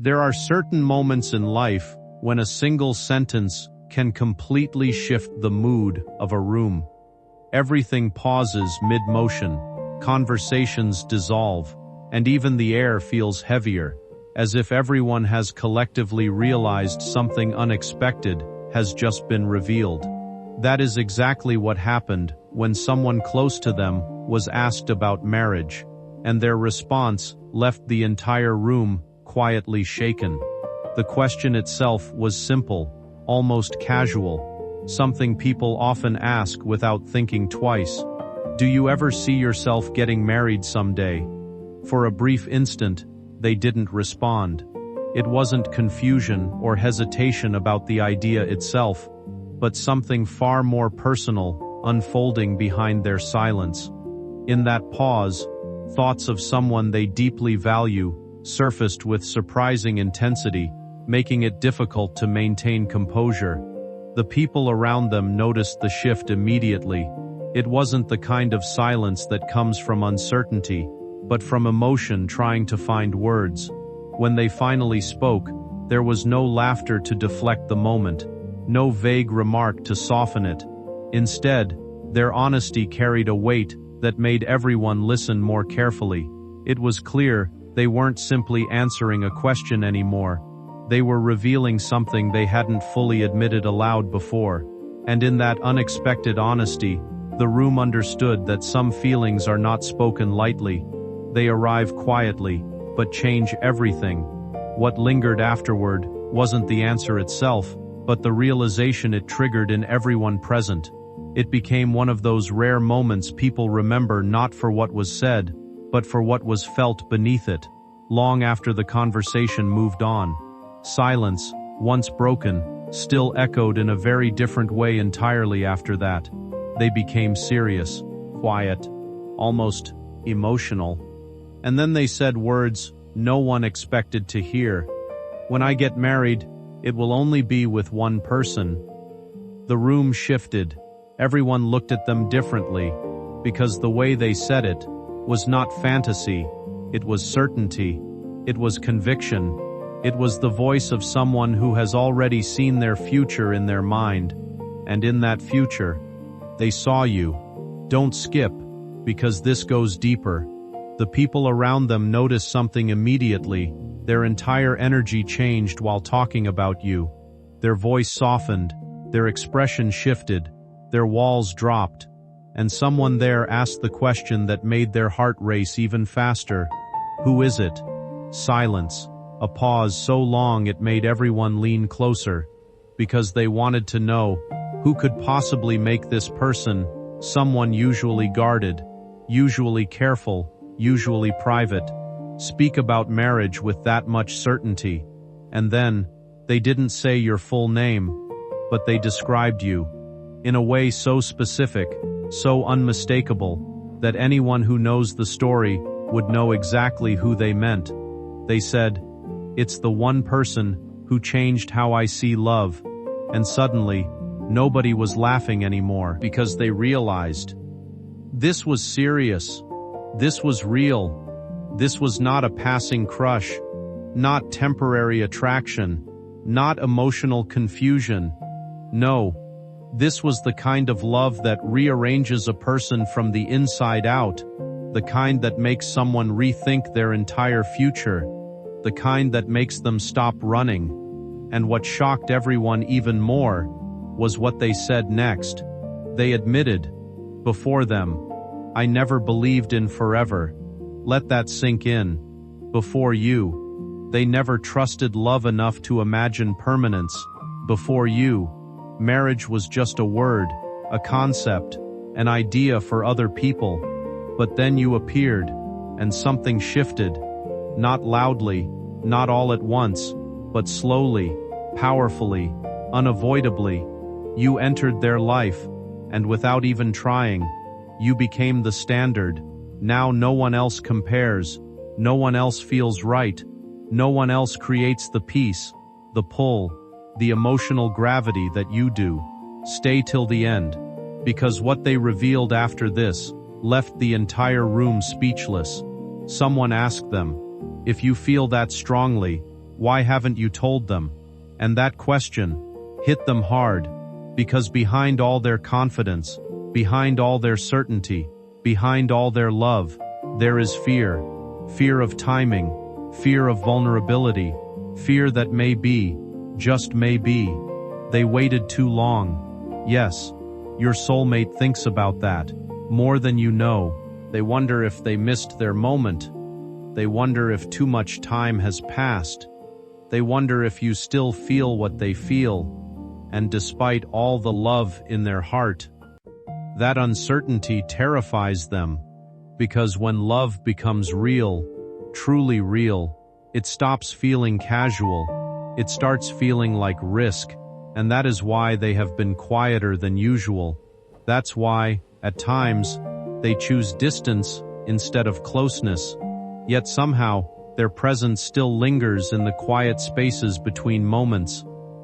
There are certain moments in life when a single sentence can completely shift the mood of a room. Everything pauses mid-motion, conversations dissolve, and even the air feels heavier, as if everyone has collectively realized something unexpected has just been revealed. That is exactly what happened when someone close to them was asked about marriage, and their response left the entire room quietly shaken. The question itself was simple, almost casual, something people often ask without thinking twice. Do you ever see yourself getting married someday? For a brief instant, they didn't respond. It wasn't confusion or hesitation about the idea itself, but something far more personal unfolding behind their silence. In that pause, thoughts of someone they deeply value surfaced with surprising intensity, making it difficult to maintain composure. The people around them noticed the shift immediately. It wasn't the kind of silence that comes from uncertainty, but from emotion trying to find words. When they finally spoke, there was no laughter to deflect the moment, no vague remark to soften it. Instead, their honesty carried a weight that made everyone listen more carefully. It was clear they weren't simply answering a question anymore. They were revealing something they hadn't fully admitted aloud before. And in that unexpected honesty, the room understood that some feelings are not spoken lightly. They arrive quietly, but change everything. What lingered afterward wasn't the answer itself, but the realization it triggered in everyone present. It became one of those rare moments people remember not for what was said, but for what was felt beneath it. Long after the conversation moved on, silence, once broken, still echoed in a very different way entirely after that. They became serious, quiet, almost emotional. And then they said words no one expected to hear. When I get married, it will only be with one person. The room shifted. Everyone looked at them differently, because the way they said it was not fantasy, it was certainty, it was conviction, it was the voice of someone who has already seen their future in their mind, and in that future, they saw you. Don't skip, because this goes deeper. The people around them noticed something immediately. Their entire energy changed while talking about you. Their voice softened, their expression shifted, their walls dropped, and someone there asked the question that made their heart race even faster. Who is it? Silence. A pause so long it made everyone lean closer, because they wanted to know, who could possibly make this person, someone usually guarded, usually careful, usually private, speak about marriage with that much certainty. And then, they didn't say your full name, but they described you, in a way so specific, so unmistakable, that anyone who knows the story would know exactly who they meant. They said, "It's the one person who changed how I see love." And suddenly, nobody was laughing anymore, because they realized this was serious. This was real. This was not a passing crush, not temporary attraction, not emotional confusion. No, this was the kind of love that rearranges a person from the inside out, the kind that makes someone rethink their entire future, the kind that makes them stop running. And what shocked everyone even more was what they said next. They admitted, before them, "I never believed in forever." Let that sink in. Before you, they never trusted love enough to imagine permanence. Before you, marriage was just a word, a concept, an idea for other people. But then you appeared, and something shifted. Not loudly, not all at once, but slowly, powerfully, unavoidably. You entered their life, and without even trying, you became the standard. Now no one else compares, no one else feels right, no one else creates the peace, the pull, the emotional gravity that you do. Stay till the end, because what they revealed after this left the entire room speechless. Someone asked them, "If you feel that strongly, Why haven't you told them? And that question hit them hard, because behind all their confidence, behind all their certainty, behind all their love, there is fear. Fear of timing, fear of vulnerability, fear that maybe, just maybe, they waited too long. Yes, your soulmate thinks about that, more than you know. They wonder if they missed their moment. They wonder if too much time has passed. They wonder if you still feel what they feel. And despite all the love in their heart, that uncertainty terrifies them. Because when love becomes real, truly real, it stops feeling casual. It starts feeling like risk. And that is why they have been quieter than usual. That's why, at times, they choose distance instead of closeness. Yet somehow, their presence still lingers in the quiet spaces between moments.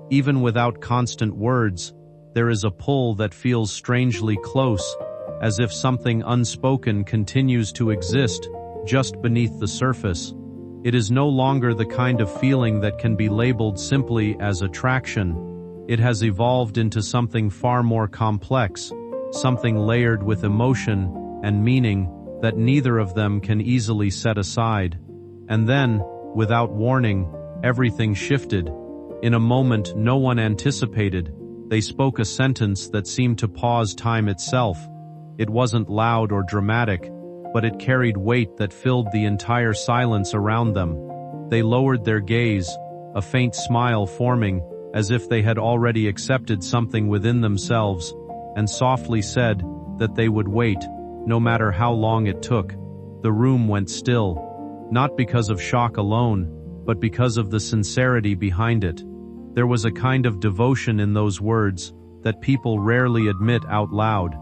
Even without constant words, there is a pull that feels strangely close, as if something unspoken continues to exist just beneath the surface. It is no longer the kind of feeling that can be labeled simply as attraction. It has evolved into something far more complex, something layered with emotion and meaning that neither of them can easily set aside. And then, without warning, everything shifted. In a moment no one anticipated, they spoke a sentence that seemed to pause time itself. It wasn't loud or dramatic, but it carried weight that filled the entire silence around them. They lowered their gaze, a faint smile forming, as if they had already accepted something within themselves, and softly said that they would wait, no matter how long it took. The room went still, not because of shock alone, but because of the sincerity behind it. There was a kind of devotion in those words that people rarely admit out loud.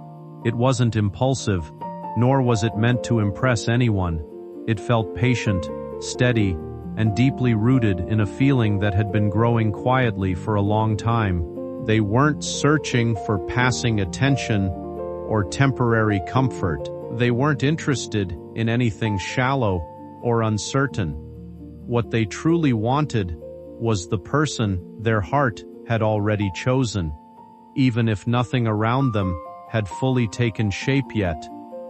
It wasn't impulsive, nor was it meant to impress anyone. It felt patient, steady, and deeply rooted in a feeling that had been growing quietly for a long time. They weren't searching for passing attention or temporary comfort. They weren't interested in anything shallow or uncertain. What they truly wanted was the person their heart had already chosen, even if nothing around them had fully taken shape yet.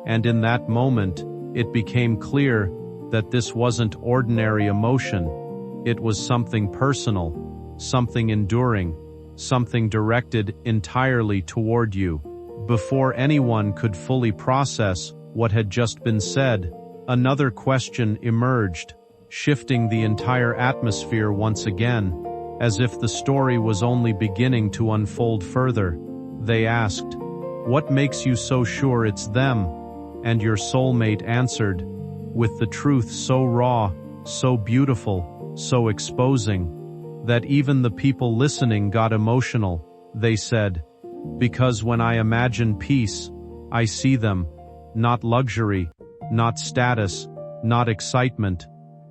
And in that moment, it became clear that this wasn't ordinary emotion. It was something personal, something enduring, something directed entirely toward you. Before anyone could fully process what had just been said, another question emerged, shifting the entire atmosphere once again, as if the story was only beginning to unfold further. They asked, "What makes you so sure it's them?" And your soulmate answered, with the truth so raw, so beautiful, so exposing, that even the people listening got emotional. They said, "Because when I imagine peace, I see them, not luxury, not status, not excitement,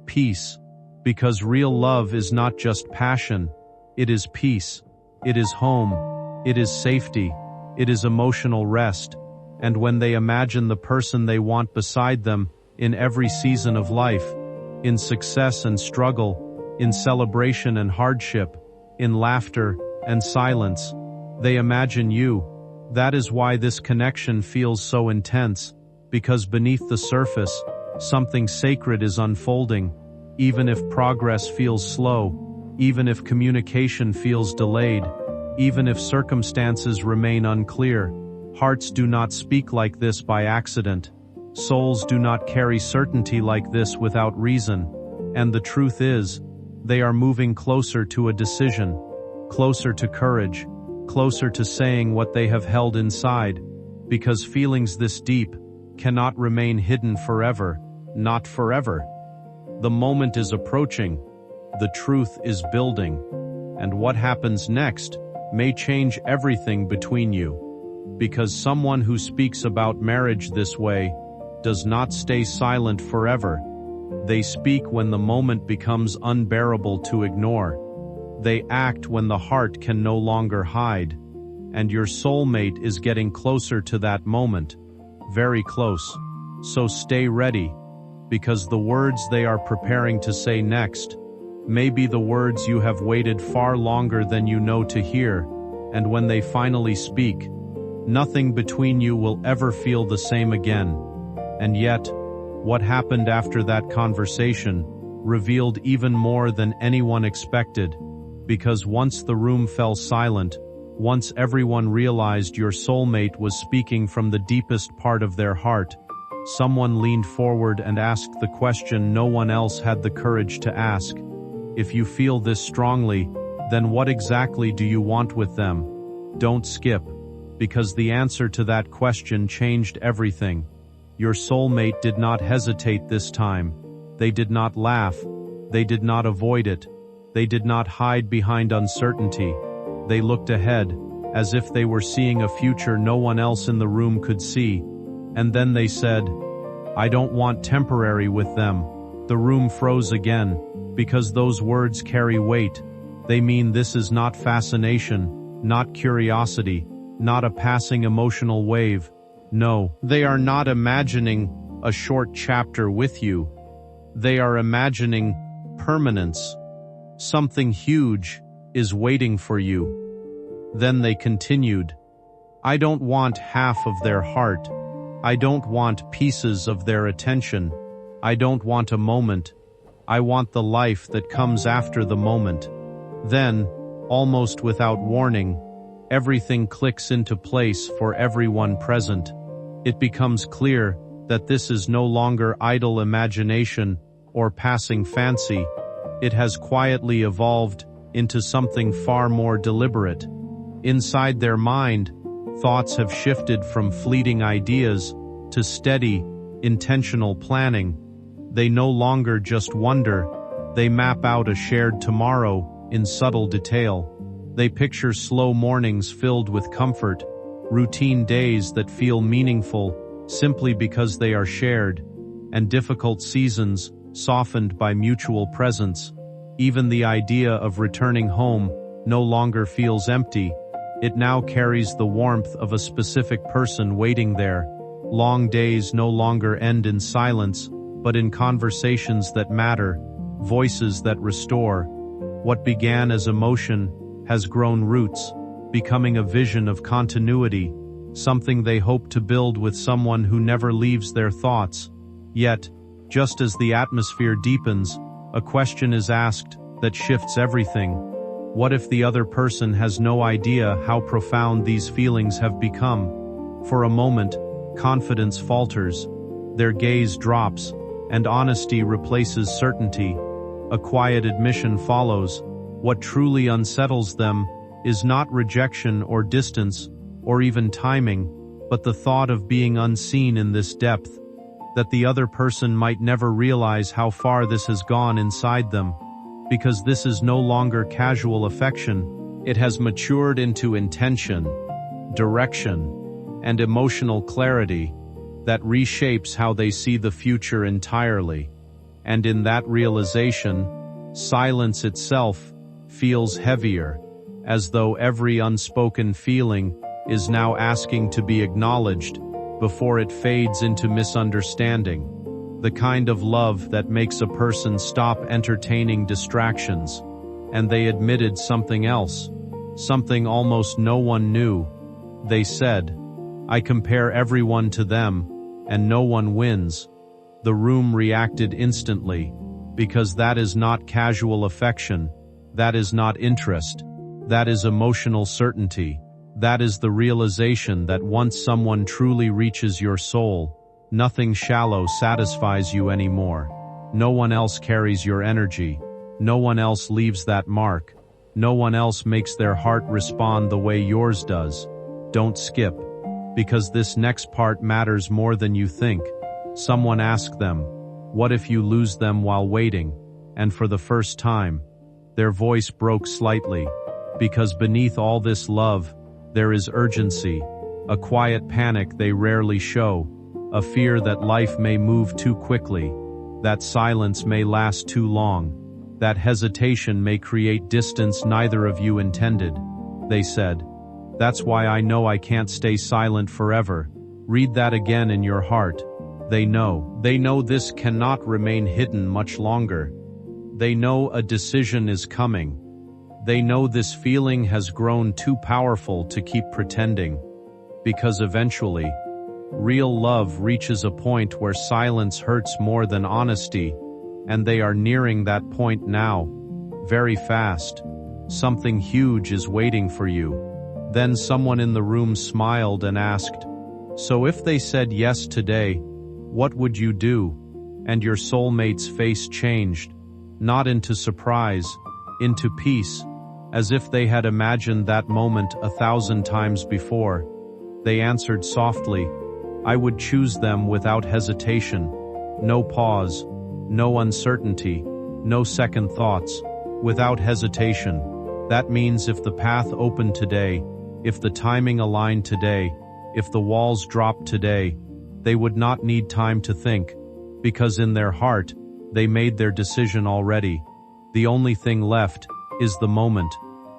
peace. Because real love is not just passion, it is peace, it is home, it is safety, it is emotional rest." And when they imagine the person they want beside them in every season of life, in success and struggle, in celebration and hardship, in laughter and silence, they imagine you. That is why this connection feels so intense, because beneath the surface, something sacred is unfolding. Even if progress feels slow, even if communication feels delayed, even if circumstances remain unclear, hearts do not speak like this by accident. Souls do not carry certainty like this without reason. And the truth is, they are moving closer to a decision, closer to courage, closer to saying what they have held inside, because feelings this deep cannot remain hidden forever, not forever. The moment is approaching, the truth is building, and what happens next may change everything between you. Because someone who speaks about marriage this way does not stay silent forever. They speak when the moment becomes unbearable to ignore. They act when the heart can no longer hide. And your soulmate is getting closer to that moment, very close. So stay ready, because the words they are preparing to say next Maybe the words you have waited far longer than you know to hear, and when they finally speak, nothing between you will ever feel the same again. And yet, what happened after that conversation revealed even more than anyone expected, because once the room fell silent, once everyone realized your soulmate was speaking from the deepest part of their heart, someone leaned forward and asked the question no one else had the courage to ask. If you feel this strongly, then what exactly do you want with them? Don't skip, because the answer to that question changed everything. Your soulmate did not hesitate this time. They did not laugh. They did not avoid it. They did not hide behind uncertainty. They looked ahead, as if they were seeing a future no one else in the room could see. And then they said, "I don't want temporary with them." The room froze again, because those words carry weight. They mean this is not fascination, not curiosity, not a passing emotional wave. No, they are not imagining a short chapter with you. They are imagining permanence. Something huge is waiting for you. Then they continued, "I don't want half of their heart. I don't want pieces of their attention. I don't want a moment. I want the life that comes after the moment." Then, almost without warning, everything clicks into place for everyone present. It becomes clear that this is no longer idle imagination or passing fancy. It has quietly evolved into something far more deliberate. Inside their mind, thoughts have shifted from fleeting ideas to steady, intentional planning. They no longer just wonder, they map out a shared tomorrow in subtle detail. They picture slow mornings filled with comfort, routine days that feel meaningful simply because they are shared, and difficult seasons softened by mutual presence. Even the idea of returning home no longer feels empty. It now carries the warmth of a specific person waiting there. Long days no longer end in silence, but in conversations that matter, voices that restore. What began as emotion has grown roots, becoming a vision of continuity, something they hope to build with someone who never leaves their thoughts. Yet, just as the atmosphere deepens, a question is asked that shifts everything. What if the other person has no idea how profound these feelings have become? For a moment, confidence falters, their gaze drops, and honesty replaces certainty. A quiet admission follows. What truly unsettles them is not rejection or distance, or even timing, but the thought of being unseen in this depth, that the other person might never realize how far this has gone inside them. Because this is no longer casual affection, it has matured into intention, direction, and emotional clarity that reshapes how they see the future entirely. And in that realization, silence itself feels heavier, as though every unspoken feeling is now asking to be acknowledged before it fades into misunderstanding. The kind of love that makes a person stop entertaining distractions. And they admitted something else, something almost no one knew. They said, "I compare everyone to them, and no one wins." The room reacted instantly, because that is not casual affection, that is not interest, that is emotional certainty. That is the realization that once someone truly reaches your soul, nothing shallow satisfies you anymore. No one else carries your energy. No one else leaves that mark. No one else makes their heart respond the way yours does. Don't skip, because this next part matters more than you think. Someone asked them, "What if you lose them while waiting?" And for the first time, their voice broke slightly, because beneath all this love, there is urgency, a quiet panic they rarely show, a fear that life may move too quickly, that silence may last too long, that hesitation may create distance neither of you intended. They said, "That's why I know I can't stay silent forever." Read that again in your heart. They know this cannot remain hidden much longer. They know a decision is coming. They know this feeling has grown too powerful to keep pretending. Because eventually, real love reaches a point where silence hurts more than honesty, and they are nearing that point now. Very fast. Something huge is waiting for you. Then someone in the room smiled and asked, "So if they said yes today, what would you do?" And your soulmate's face changed, not into surprise, into peace, as if they had imagined that moment 1,000 times before. They answered softly, "I would choose them without hesitation. No pause, no uncertainty, no second thoughts. Without hesitation." That means if the path opened today, if the timing aligned today, if the walls dropped today, they would not need time to think, because in their heart, they made their decision already. The only thing left is the moment,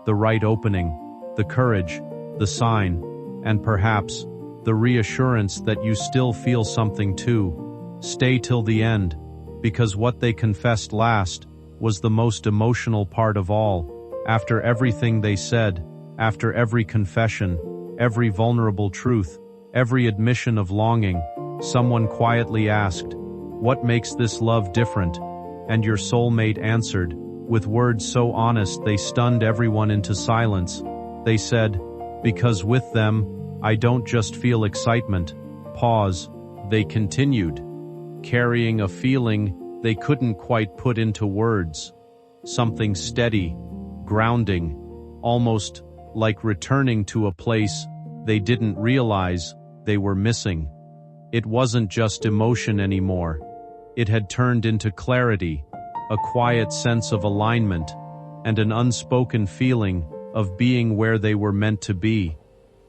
the right opening, the courage, the sign, and perhaps the reassurance that you still feel something too. Stay till the end, because what they confessed last was the most emotional part of all. After everything they said, after every confession, every vulnerable truth, every admission of longing, someone quietly asked, "What makes this love different?" And your soulmate answered, with words so honest they stunned everyone into silence. They said, "Because with them, I don't just feel excitement." Pause. They continued, carrying a feeling they couldn't quite put into words. Something steady, grounding, almost like returning to a place they didn't realize they were missing. It wasn't just emotion anymore. It had turned into clarity, a quiet sense of alignment, and an unspoken feeling of being where they were meant to be.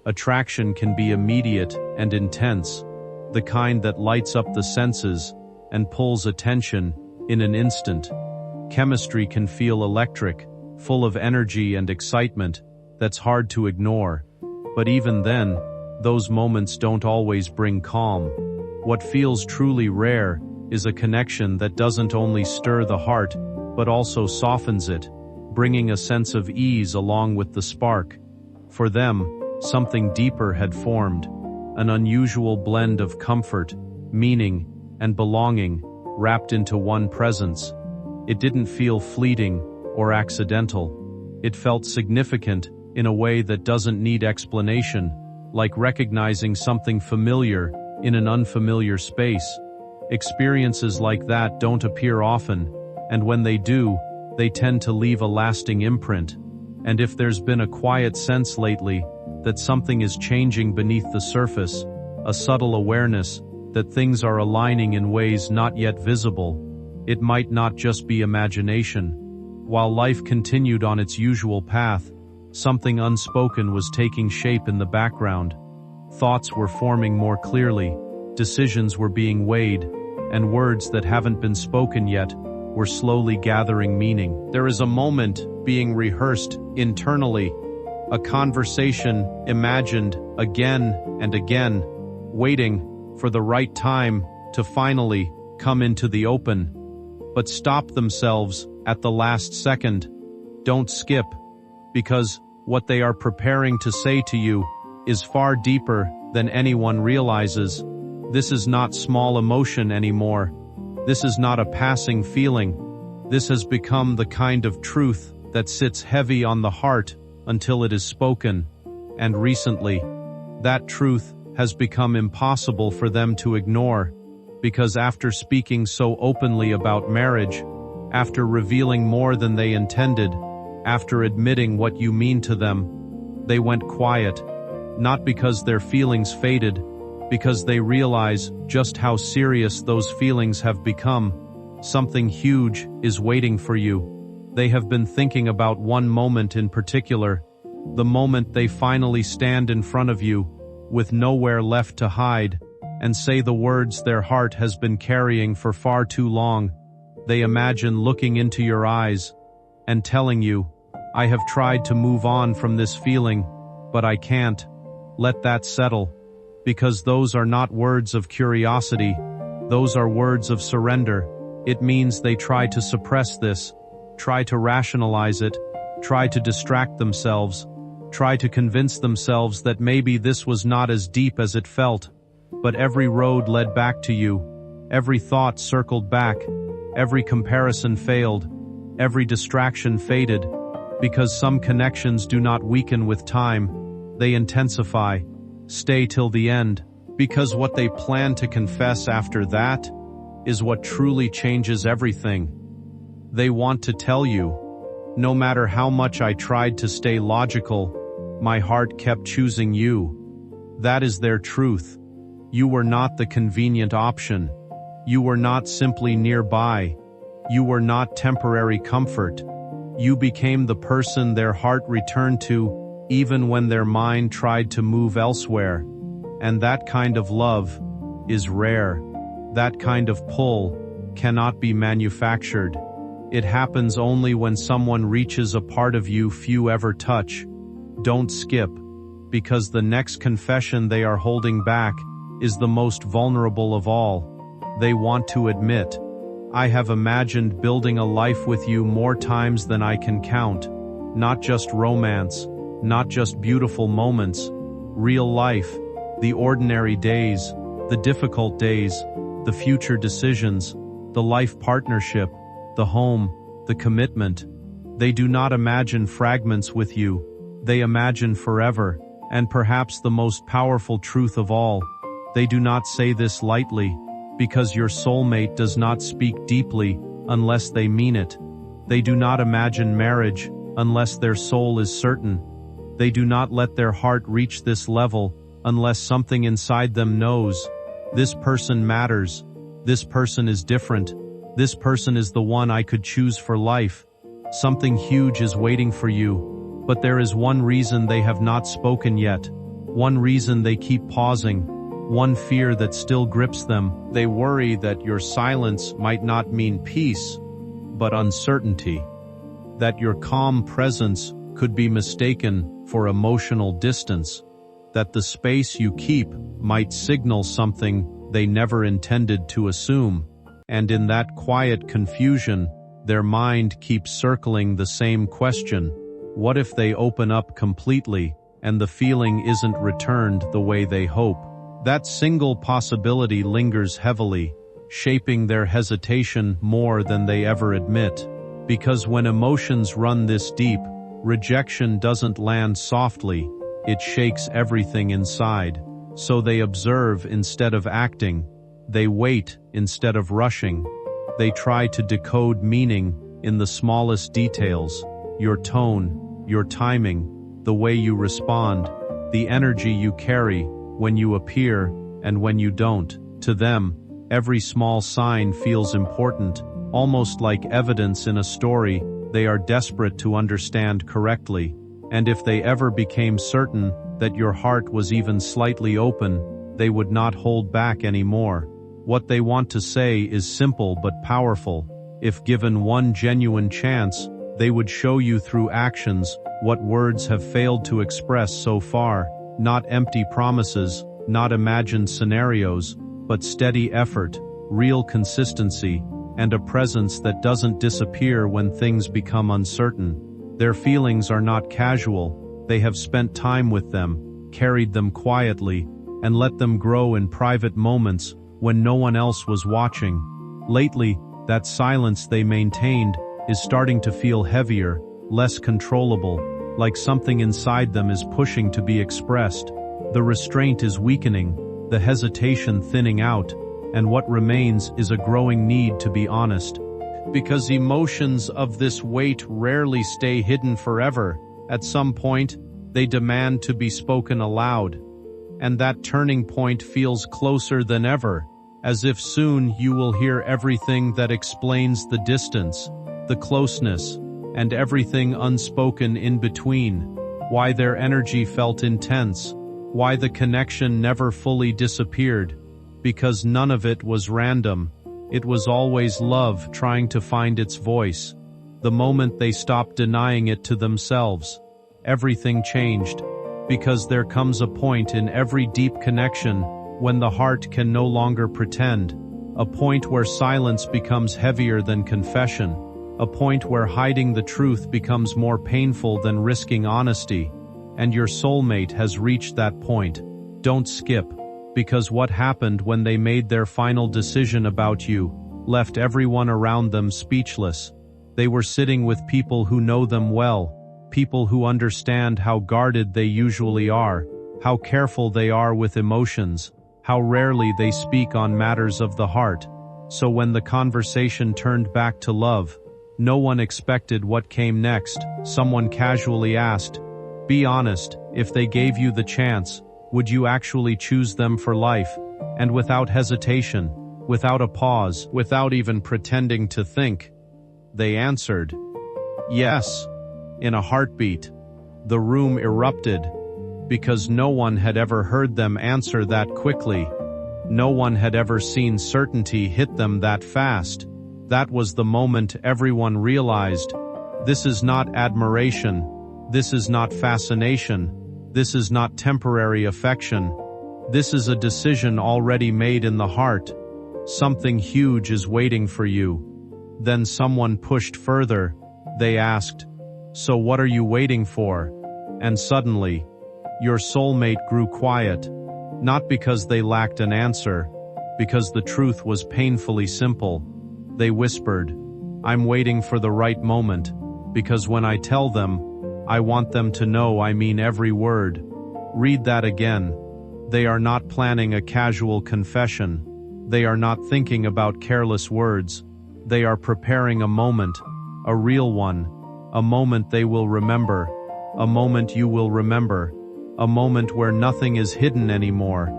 Attraction can be immediate and intense, the kind that lights up the senses and pulls attention in an instant. Chemistry can feel electric, full of energy and excitement that's hard to ignore. But even then, those moments don't always bring calm. What feels truly rare is a connection that doesn't only stir the heart, but also softens it, bringing a sense of ease along with the spark. For them, something deeper had formed, an unusual blend of comfort, meaning, and belonging, wrapped into one presence. It didn't feel fleeting or accidental. It felt significant in a way that doesn't need explanation, like recognizing something familiar in an unfamiliar space. Experiences like that don't appear often, and when they do, they tend to leave a lasting imprint. And if there's been a quiet sense lately that something is changing beneath the surface, a subtle awareness that things are aligning in ways not yet visible, it might not just be imagination. While life continued on its usual path, something unspoken was taking shape in the background. Thoughts were forming more clearly, decisions were being weighed, and words that haven't been spoken yet were slowly gathering meaning. There is a moment being rehearsed internally, a conversation imagined again and again, waiting for the right time to finally come into the open. But stop themselves at the last second. Don't skip, because what they are preparing to say to you is far deeper than anyone realizes. This is not small emotion anymore. This is not a passing feeling. This has become the kind of truth that sits heavy on the heart until it is spoken. And recently, that truth has become impossible for them to ignore, because after speaking so openly about marriage, after revealing more than they intended, after admitting what you mean to them, they went quiet, not because their feelings faded, because they realize just how serious those feelings have become. Something huge is waiting for you. They have been thinking about one moment in particular, the moment they finally stand in front of you, with nowhere left to hide, and say the words their heart has been carrying for far too long. They imagine looking into your eyes and telling you, "I have tried to move on from this feeling, but I can't." Let that settle, because those are not words of curiosity, those are words of surrender. It means they try to suppress this, try to rationalize it, try to distract themselves, try to convince themselves that maybe this was not as deep as it felt. But every road led back to you, every thought circled back, every comparison failed, every distraction faded, because some connections do not weaken with time, they intensify, stay till the end, because what they plan to confess after that is what truly changes everything. They want to tell you, no matter how much I tried to stay logical, my heart kept choosing you. That is their truth. You were not the convenient option. You were not simply nearby. You were not temporary comfort. You became the person their heart returned to, even when their mind tried to move elsewhere. And that kind of love is rare. That kind of pull cannot be manufactured. It happens only when someone reaches a part of you few ever touch. Don't skip, because the next confession they are holding back is the most vulnerable of all. They want to admit, I have imagined building a life with you more times than I can count. Not just romance, not just beautiful moments, real life, the ordinary days, the difficult days, the future decisions, the life partnership, the home, the commitment. They do not imagine fragments with you. They imagine forever, and perhaps the most powerful truth of all. They do not say this lightly, because your soulmate does not speak deeply unless they mean it. They do not imagine marriage unless their soul is certain. They do not let their heart reach this level unless something inside them knows, this person matters, this person is different, this person is the one I could choose for life. Something huge is waiting for you, but there is one reason they have not spoken yet, one reason they keep pausing, one fear that still grips them. They worry that your silence might not mean peace, but uncertainty. That your calm presence could be mistaken for emotional distance. That the space you keep might signal something they never intended to assume. And in that quiet confusion, their mind keeps circling the same question. What if they open up completely, and the feeling isn't returned the way they hope? That single possibility lingers heavily, shaping their hesitation more than they ever admit. Because when emotions run this deep, rejection doesn't land softly, it shakes everything inside. So they observe instead of acting. They wait instead of rushing. They try to decode meaning in the smallest details. Your tone, your timing, the way you respond, the energy you carry, when you appear and when you don't. To them, every small sign feels important, almost like evidence in a story they are desperate to understand correctly. And if they ever became certain that your heart was even slightly open, they would not hold back anymore. What they want to say is simple but powerful. If given one genuine chance, they would show you through actions what words have failed to express so far. Not empty promises, not imagined scenarios, but steady effort, real consistency, and a presence that doesn't disappear when things become uncertain. Their feelings are not casual. They have spent time with them, carried them quietly, and let them grow in private moments when no one else was watching. Lately, that silence they maintained is starting to feel heavier, less controllable, like something inside them is pushing to be expressed. The restraint is weakening, the hesitation thinning out, and what remains is a growing need to be honest. Because emotions of this weight rarely stay hidden forever. At some point, they demand to be spoken aloud. And that turning point feels closer than ever, as if soon you will hear everything that explains the distance, the closeness, and everything unspoken in between. Why their energy felt intense, why the connection never fully disappeared. Because none of it was random. It was always love trying to find its voice. The moment they stopped denying it to themselves, everything changed. Because there comes a point in every deep connection when the heart can no longer pretend. a point where silence becomes heavier than confession, a point where hiding the truth becomes more painful than risking honesty, and your soulmate has reached that point. Don't skip, because what happened when they made their final decision about you left everyone around them speechless. They were sitting with people who know them well, people who understand how guarded they usually are, how careful they are with emotions, how rarely they speak on matters of the heart. So when the conversation turned back to love, no one expected what came next. Someone casually asked, "Be honest, if they gave you the chance, would you actually choose them for life?" And without hesitation, without a pause, without even pretending to think, they answered, "Yes." In a heartbeat. The room erupted, because no one had ever heard them answer that quickly. No one had ever seen certainty hit them that fast. That was the moment everyone realized, this is not admiration, this is not fascination, this is not temporary affection. This is a decision already made in the heart. Something huge is waiting for you. Then someone pushed further. They asked, "So what are you waiting for?" And suddenly, your soulmate grew quiet, not because they lacked an answer, because the truth was painfully simple. They whispered, "I'm waiting for the right moment, because when I tell them, I want them to know I mean every word." Read that again. They are not planning a casual confession. They are not thinking about careless words. They are preparing a moment, a real one, a moment they will remember, a moment you will remember, a moment where nothing is hidden anymore.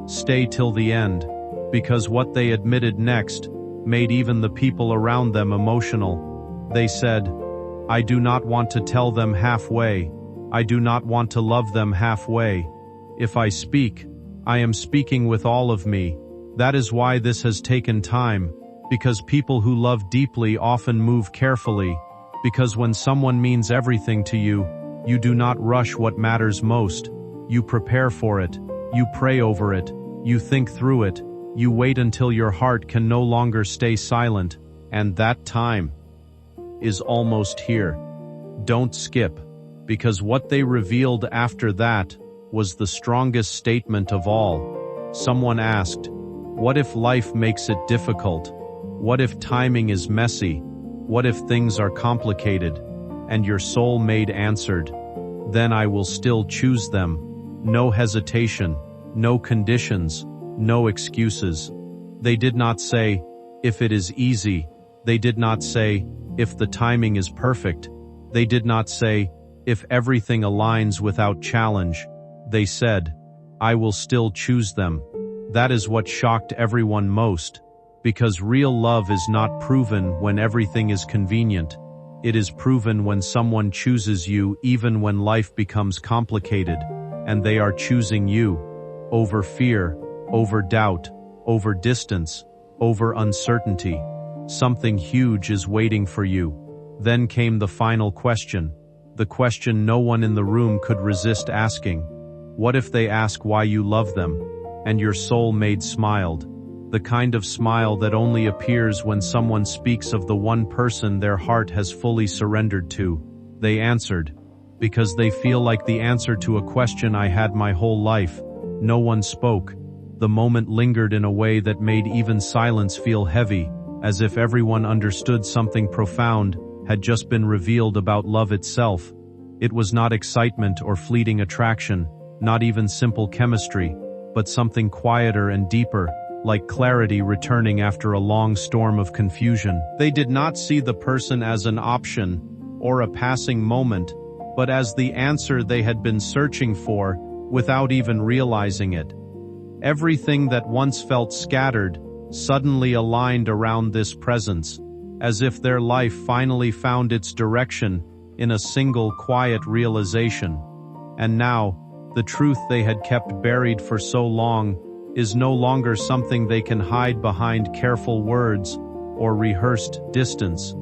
Stay till the end, because what they admitted next made even the people around them emotional. They said, "I do not want to tell them halfway. I do not want to love them halfway. If I speak, I am speaking with all of me." That is why this has taken time, because people who love deeply often move carefully, because when someone means everything to you, you do not rush what matters most. You prepare for it, you pray over it, you think through it, you wait until your heart can no longer stay silent, and that time is almost here. Don't skip, because what they revealed after that was the strongest statement of all. Someone asked, "What if life makes it difficult? What if timing is messy? What if things are complicated?" And your soulmate answered, "Then I will still choose them. No hesitation, no conditions, no excuses." They did not say, "If it is easy." They did not say, "If the timing is perfect." They did not say, "If everything aligns without challenge." They said, "I will still choose them." That is what shocked everyone most, because real love is not proven when everything is convenient. It is proven when someone chooses you even when life becomes complicated, and they are choosing you over fear, over doubt, over distance, over uncertainty. Something huge is waiting for you. Then came the final question, the question no one in the room could resist asking. What if they ask why you love them? And your soulmate smiled. The kind of smile that only appears when someone speaks of the one person their heart has fully surrendered to. They answered, "Because they feel like the answer to a question I had my whole life." No one spoke. The moment lingered in a way that made even silence feel heavy, as if everyone understood something profound had just been revealed about love itself. It was not excitement or fleeting attraction, not even simple chemistry, but something quieter and deeper, like clarity returning after a long storm of confusion. They did not see the person as an option or a passing moment, but as the answer they had been searching for without even realizing it. Everything that once felt scattered suddenly aligned around this presence, as if their life finally found its direction in a single quiet realization. And now, the truth they had kept buried for so long is no longer something they can hide behind careful words or rehearsed distance.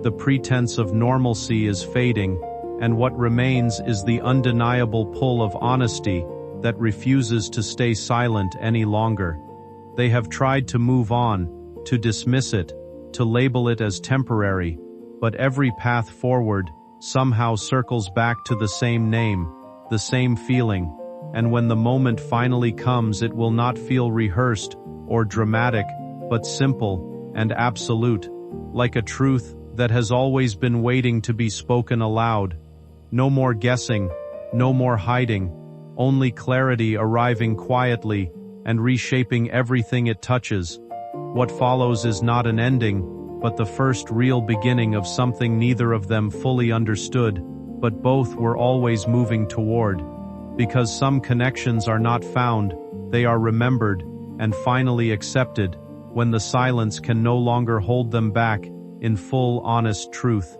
The pretense of normalcy is fading, and what remains is the undeniable pull of honesty that refuses to stay silent any longer. They have tried to move on, to dismiss it, to label it as temporary, but every path forward somehow circles back to the same name, the same feeling, and when the moment finally comes it will not feel rehearsed or dramatic, but simple and absolute, like a truth that has always been waiting to be spoken aloud. No more guessing, no more hiding, only clarity arriving quietly and reshaping everything it touches. What follows is not an ending, but the first real beginning of something neither of them fully understood, but both were always moving toward. Because some connections are not found, they are remembered and finally accepted when the silence can no longer hold them back in full honest truth.